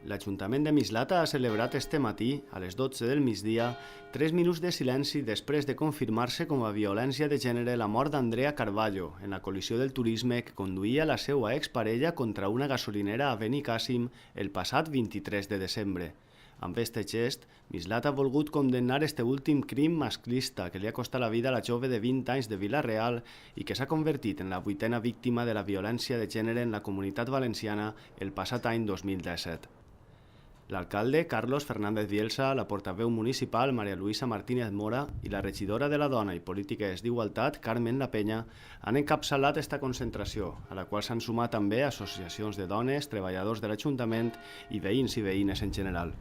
L'Ajuntament de Mislata ha celebrat este matí, a les 12 del migdia, 3 minuts de silenci després de confirmar-se com a violència de gènere la mort d'Andrea Carballo en la col·lisió del turisme que conduïa la seva exparella contra una gasolinera a Benicàssim el passat 23 de desembre. Amb este gest, Mislata ha volgut condemnar este últim crim masclista que li ha costat la vida a la jove de 20 anys de Vila-real i que s'ha convertit en la 8a víctima de la violència de gènere en la Comunitat Valenciana el passat any 2017. L'alcalde, Carlos Fernández Bielsa, la portaveu municipal, María Luisa Martínez Mora, i la regidora de la Dona i Polítiques d'Igualtat, Carmen La Peña, han encapçalat esta concentració, a la qual s'han sumat també associacions de dones, treballadors de l'Ajuntament i veïns i veïnes en general.